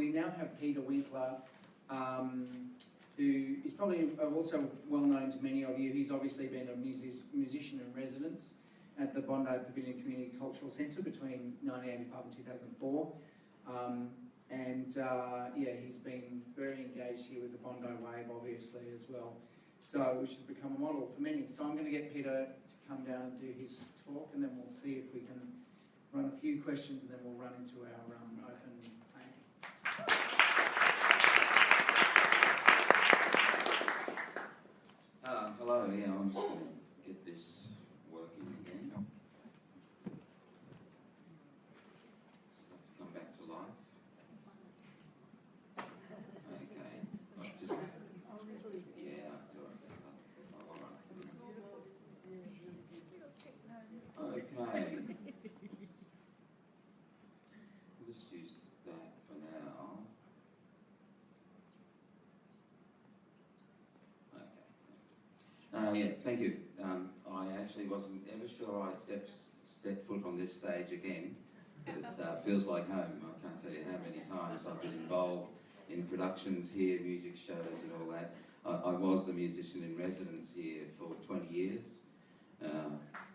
we now have Peter Winkler, who is probably also well known to many of you. He's obviously been a musician in residence at the Bondi Pavilion Community Cultural Centre between 1985 and 2004. Yeah, he's been very engaged here with the Bondi Wave, obviously, as well. So, which has become a model for many. So I'm going to get Peter to come down and do his talk, and then we'll see if we can run a few questions, and then we'll run into our open panel. Hello, yeah, I'm just going to get this working again. Come back to life. Okay, I've just, yeah, okay. I'll just use that for now. Yeah, thank you. I actually wasn't ever sure I'd step foot on this stage again. It feels like home. I can't tell you how many times I've been involved in productions here, music shows and all that. I was the musician in residence here for 20 years.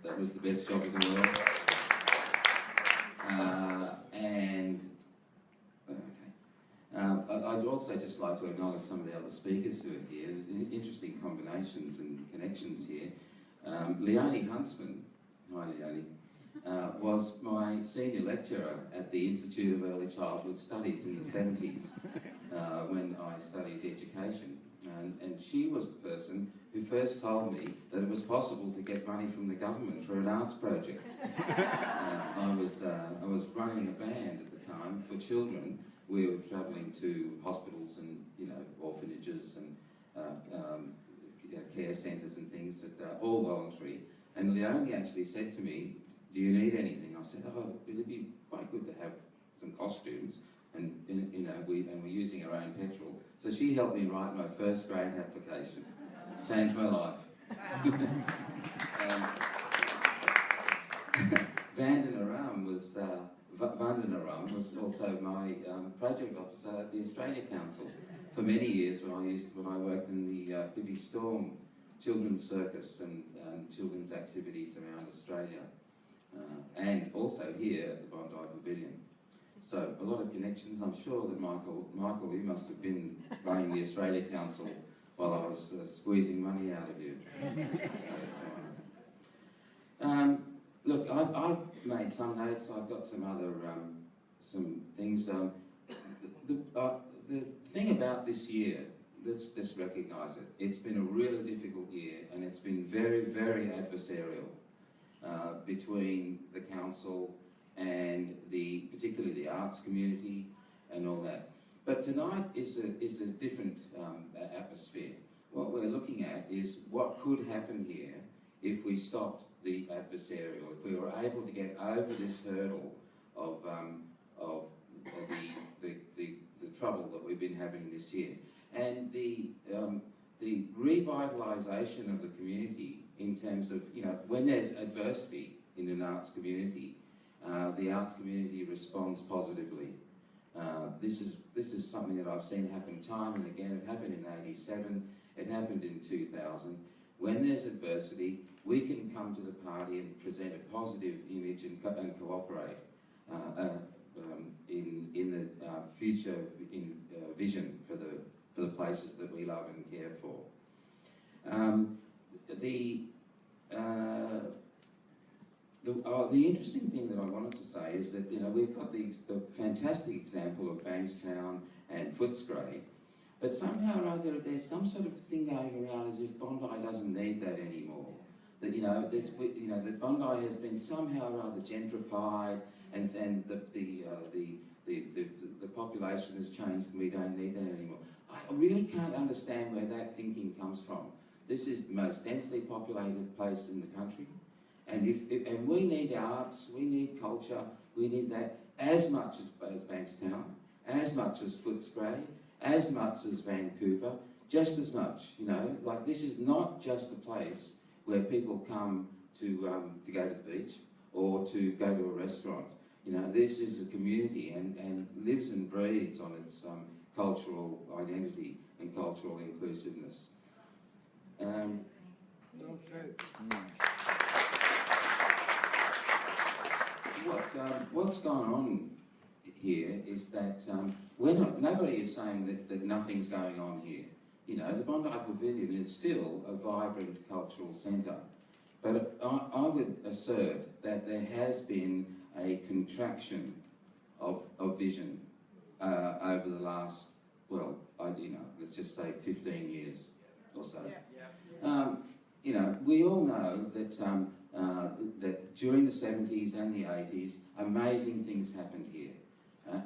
That was the best job in the world. I'd also just like to acknowledge some of the other speakers who are here. There's interesting combinations and connections here. Leonie Huntsman, hi Leonie, was my senior lecturer at the Institute of Early Childhood Studies in the 70s when I studied education. And she was the person who first told me that it was possible to get money from the government for an arts project. I was running a band at the time for children. We were travelling to hospitals and orphanages and care centres and things that are all voluntary. And Leonie actually said to me, "Do you need anything?" I said, "Oh, it'd be quite good to have some costumes." And we're using our own petrol. So she helped me write my first grant application. Changed my life. Vandanaram was also my project officer at the Australia Council for many years when I worked in the Pippi Storm children's circus and children's activities around Australia, and also here at the Bondi Pavilion. So a lot of connections. I'm sure that Michael, you must have been running the Australia Council while I was squeezing money out of you. Look, I've made some notes. I've got some other some things. The thing about this year, let's just recognise it. It's been a really difficult year, and it's been very, very adversarial between the council and particularly the arts community and all that. But tonight is a different atmosphere. What we're looking at is what could happen here if we stopped the adversarial, if we were able to get over this hurdle of the trouble that we've been having this year, and the revitalisation of the community in terms of when there's adversity in an arts community, the arts community responds positively. This is something that I've seen happen time and again. It happened in '87. It happened in 2000. When there's adversity, we can come to the party and present a positive image and cooperate in the future vision for the places that we love and care for. The interesting thing that I wanted to say is that we've got the fantastic example of Bankstown and Footscray, but somehow or other there's some sort of thing going around as if Bondi doesn't need that anymore. That that Bondi has been somehow or other gentrified, and the population has changed and we don't need that anymore. I really can't understand where that thinking comes from. This is the most densely populated place in the country. And and we need arts, we need culture, we need that as much as Bankstown, as much as Footscray, as much as Vancouver, just as much. Like this is not just a place where people come to go to the beach or to go to a restaurant. You know, this is a community and lives and breathes on its cultural identity and cultural inclusiveness. What's gone on here is that nobody is saying that nothing's going on here. You know, the Bondi Pavilion is still a vibrant cultural centre, but I would assert that there has been a contraction of vision over the last, well, let's just say 15 years or so. You know, we all know that that during the 70s and the 80s, amazing things happened here,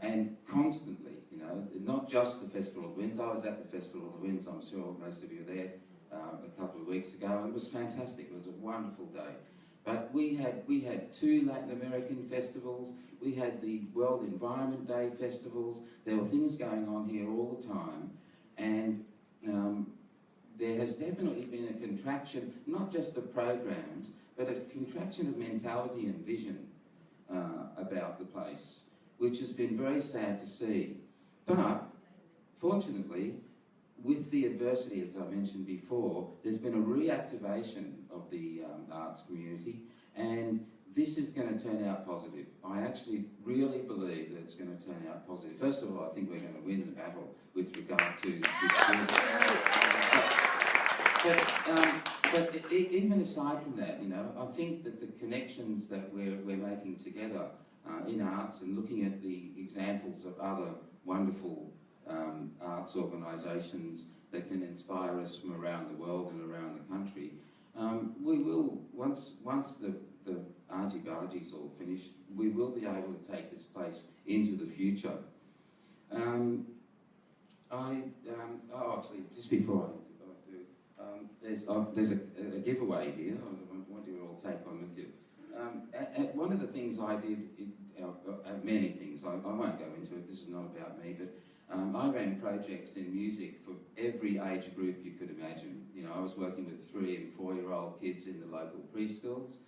and constantly. You know, not just the Festival of the Winds. I was at the Festival of the Winds. I'm sure most of you were there a couple of weeks ago, and it was fantastic. It was a wonderful day. But we had 2 Latin American festivals. We had the World Environment Day festivals. There were things going on here all the time, and there has definitely been a contraction, not just of programs, but a contraction of mentality and vision about the place, which has been very sad to see. But fortunately, with the adversity, as I mentioned before, there's been a reactivation of the arts community, and this is going to turn out positive. I actually really believe that it's going to turn out positive. First of all, I think we're going to win the battle with regard to this but even aside from that, you know, I think that the connections that we're making together in arts and looking at the examples of other wonderful arts organisations that can inspire us from around the world and around the country, we will, once the argy-bargy's all finished, we will be able to take this place into the future. Actually, just before I do, there's a giveaway here. I want you to all take one with you. One of the things I did, many things, I won't go into it, this is not about me, but I ran projects in music for every age group you could imagine. You know, I was working with 3- and 4-year-old kids in the local preschools,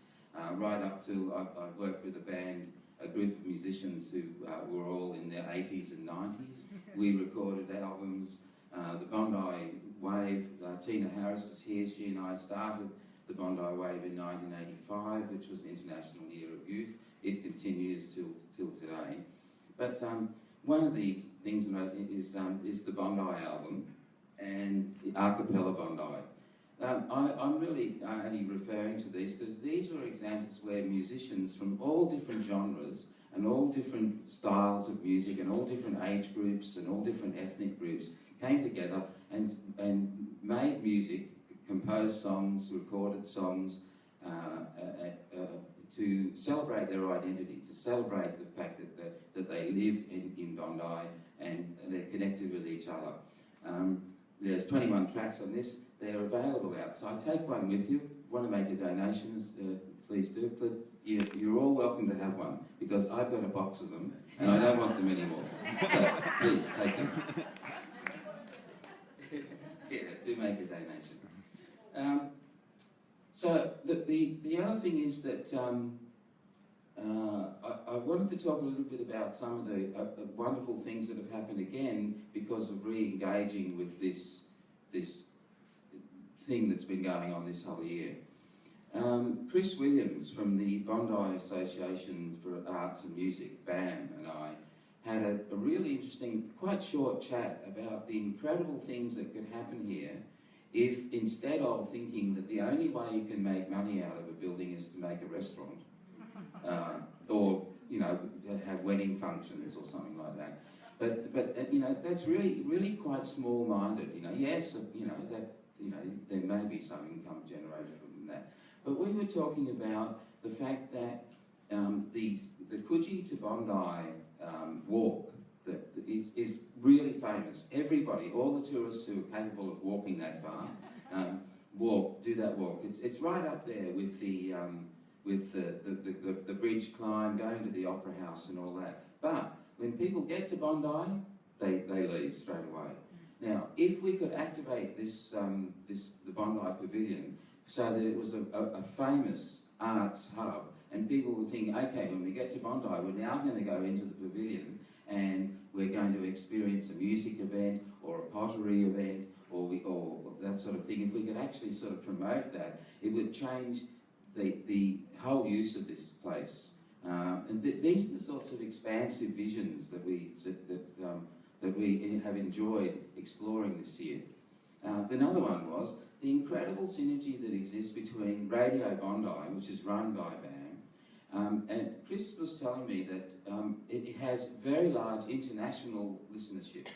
right up to, I worked with a group of musicians who were all in their 80s and 90s. We recorded albums. The Bondi Wave, Tina Harris is here. She and I started the Bondi Wave in 1985, which was the International Year of Youth. It continues till today. But one of the things is the Bondi album and the a cappella Bondi. I'm really only referring to these because these are examples where musicians from all different genres and all different styles of music and all different age groups and all different ethnic groups came together and made music, composed songs, recorded songs to celebrate their identity, to celebrate the fact that they live in Bondi and they're connected with each other. There's 21 tracks on this. They're available outside. Take one with you. Want to make a donation, please do. You're all welcome to have one because I've got a box of them and I don't want them anymore. So please take them. Yeah, do make a donation. So the other thing is that I wanted to talk a little bit about some of the wonderful things that have happened again because of re-engaging with this thing that's been going on this whole year. Chris Williams from the Bondi Association for Arts and Music, BAM, and I had a really interesting, quite short chat about the incredible things that could happen here if instead of thinking that the only way you can make money out of a building is to make a restaurant or, you know, have wedding functions or something like that. But you know, that's really quite small-minded. You know, yes, you know that there may be some income generated from that, but we were talking about the fact that the Coogee to Bondi walk that is really famous. Everybody, all the tourists who are capable of walking that far, do that walk. It's right up there with the bridge climb, going to the Opera House and all that. But when people get to Bondi, they leave straight away. Now, if we could activate the Bondi Pavilion so that it was a famous arts hub, And people will think, okay, when we get to Bondi, we're now going to go into the pavilion and we're going to experience a music event or a pottery event or that sort of thing. If we could actually sort of promote that, it would change the whole use of this place. And these are the sorts of expansive visions that we have enjoyed exploring this year. Another one was the incredible synergy that exists between Radio Bondi, which is run by BAM, and Chris was telling me that it has very large international listenership.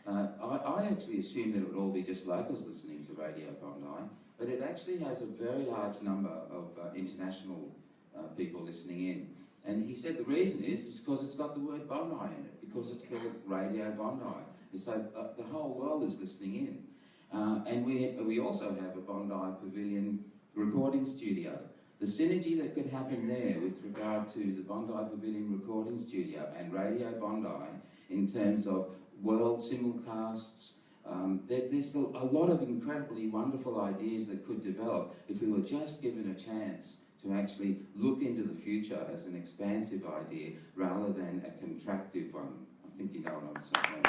I actually assumed that it would all be just locals listening to Radio Bondi, but it actually has a very large number of international people listening in. And he said the reason is because it's got the word Bondi in it, because it's called Radio Bondi. And so the whole world is listening in. And we also have a Bondi Pavilion recording studio. The synergy that could happen there with regard to the Bondi Pavilion recording studio and Radio Bondi in terms of world simulcasts, there's a lot of incredibly wonderful ideas that could develop if we were just given a chance to actually look into the future as an expansive idea rather than a contractive one. I think you know what I'm saying.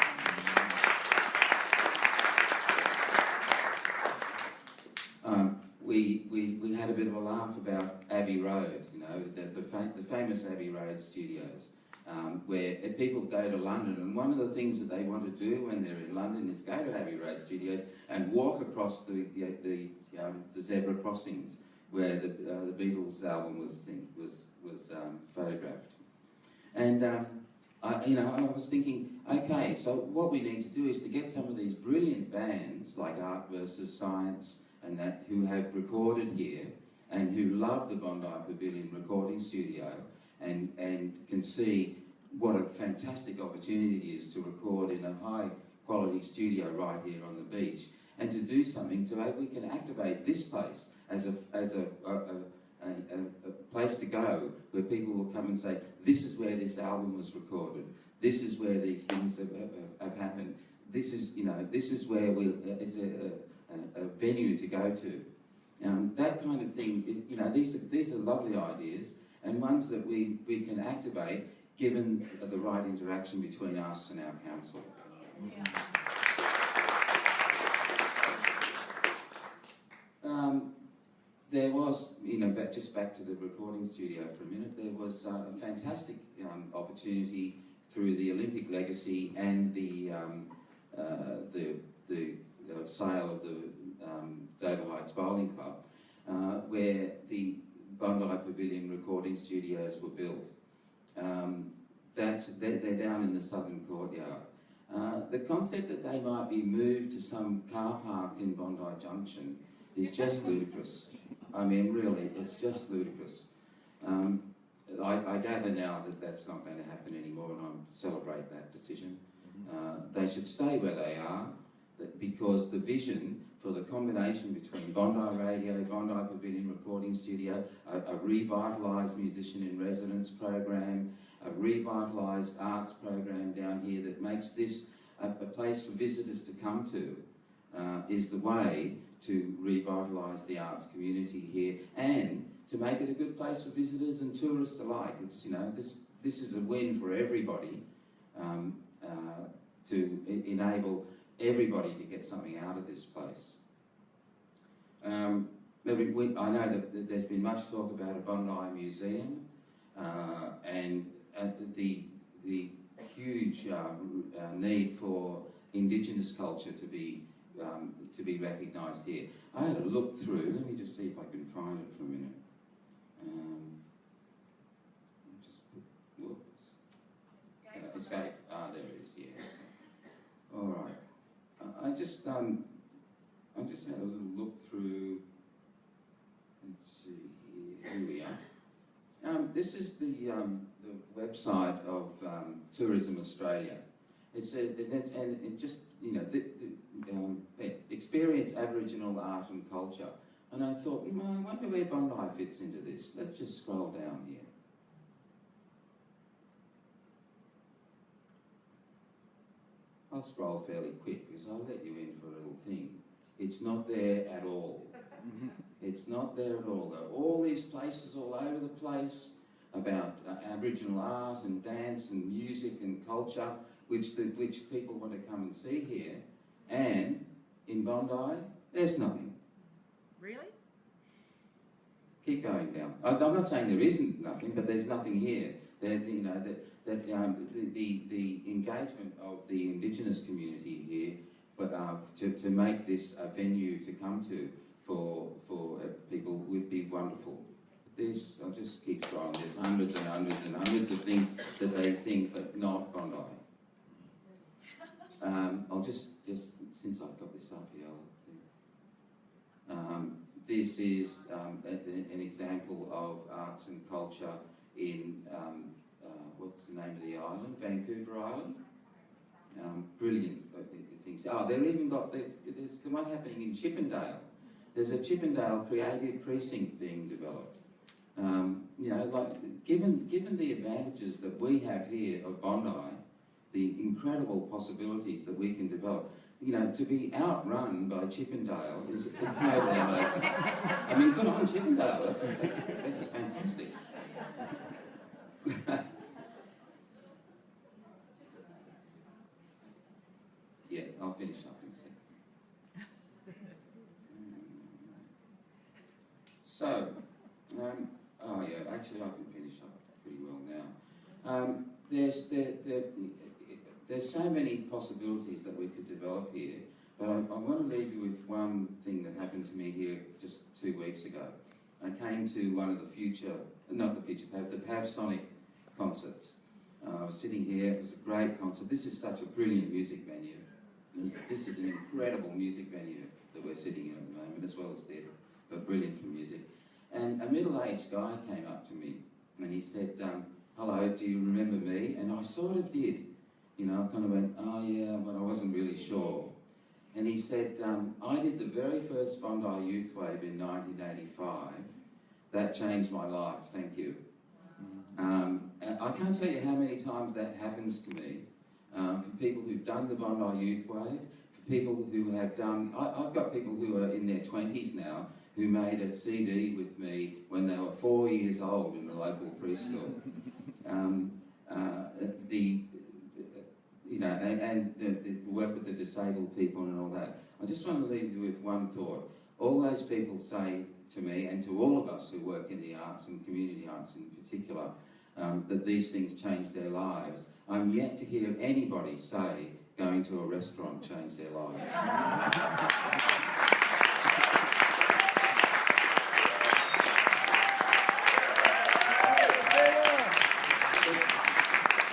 We had a bit of a laugh about Abbey Road, you know, the famous Abbey Road studios, where people go to London, and one of the things that they want to do when they're in London is go to Abbey Road studios and walk across the zebra crossings where the Beatles album was photographed. And I was thinking, okay, so what we need to do is to get some of these brilliant bands like Art versus Science and that who have recorded here and who love the Bondi Pavilion recording studio and can see what a fantastic opportunity it is to record in a high quality studio right here on the beach, and to do something so that we can activate this place as a place to go where people will come and say, this is where this album was recorded, this is where these things have happened, this is where it's a venue to go to. That kind of thing, these are lovely ideas and ones that we can activate given the right interaction between us and our council. Yeah. There was, just back to the recording studio for a minute, there was a fantastic opportunity through the Olympic legacy and the sale of the Dover Heights Bowling Club, where the Bondi Pavilion recording studios were built. They're down in the southern courtyard. The concept that they might be moved to some car park in Bondi Junction is just ludicrous. I mean, really, it's just ludicrous. I gather now that that's not going to happen anymore, and I celebrate that decision. They should stay where they are, because the vision for the combination between Bondi Radio, Bondi Pavilion Recording Studio, a revitalised musician in residence program, a revitalised arts program down here that makes this a place for visitors to come to, is the way to revitalise the arts community here and to make it a good place for visitors and tourists alike. It's, this is a win for everybody, to enable everybody to get something out of this place. I know that there's been much talk about a Bondi museum and the huge need for Indigenous culture to be recognised here. I had a look through. Let me just see if I can find it for a minute. Escape. There it is. Yeah. All right. I just had a little look through. Let's see here. Here we are. This is the website of Tourism Australia. It says, and it just experience Aboriginal art and culture. And I thought, I wonder where Bondi fits into this. Let's just scroll down here. I'll scroll fairly quick because I'll let you in for a little thing. It's not there at all. It's not there at all. There are all these places all over the place about Aboriginal art and dance and music and culture, which people want to come and see here. And in Bondi, there's nothing. Really? Keep going down. I'm not saying there isn't nothing, but there's nothing here. The engagement of the Indigenous community here, but to make this a venue to come to for people would be wonderful. I'll just keep trying. There's hundreds and hundreds and hundreds of things that they think, but not Bondi. I'll just since I've got this up here, this is an example of arts and culture in what's the name of the island? Vancouver Island. Brilliant things. Oh, they've even got there's the one happening in Chippendale. There's a Chippendale creative precinct being developed. You know, like given the advantages that we have here of Bondi, the incredible possibilities that we can develop. You know, to be outrun by Chippendale is totally amazing. I mean, good on Chippendale. That's fantastic. Yeah, I'll finish up in a second. So, oh yeah, actually I can finish up pretty well now. There's so many possibilities that we could develop here, but I want to leave you with one thing that happened to me here just 2 weeks ago. I came to one of the the Pavsonic concerts. I was sitting here, it was a great concert. This is such a brilliant music venue. This is an incredible music venue that we're sitting in at the moment, as well as theatre, but brilliant for music. And a middle-aged guy came up to me and he said, hello, do you remember me? And I sort of did. You know, I kind of went, oh yeah, but I wasn't really sure. And he said, I did the very first Bondi Youth Wave in 1985. That changed my life, thank you. I can't tell you how many times that happens to me. For people who've done the Bondi Youth Wave, for people who have done, I've got people who are in their 20s now who made a CD with me when they were 4 years old in the local preschool. You know, and the work with the disabled people and all that. I just want to leave you with one thought. All those people say to me, and to all of us who work in the arts and community arts in particular, that these things change their lives. I'm yet to hear anybody say going to a restaurant changed their lives.